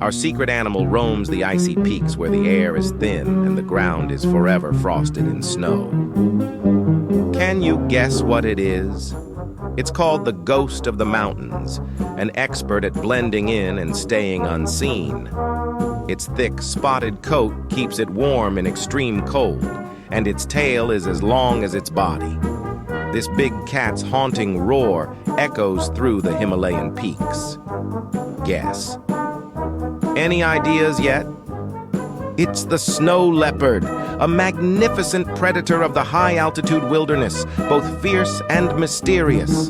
Our secret animal roams the icy peaks where the air is thin and the ground is forever frosted in snow. Can you guess what it is? It's called the ghost of the mountains, an expert at blending in and staying unseen. Its thick, spotted coat keeps it warm in extreme cold, and its tail is as long as its body. This big cat's haunting roar echoes through the Himalayan peaks. Guess. Any ideas yet? It's the snow leopard, a magnificent predator of the high-altitude wilderness, both fierce and mysterious.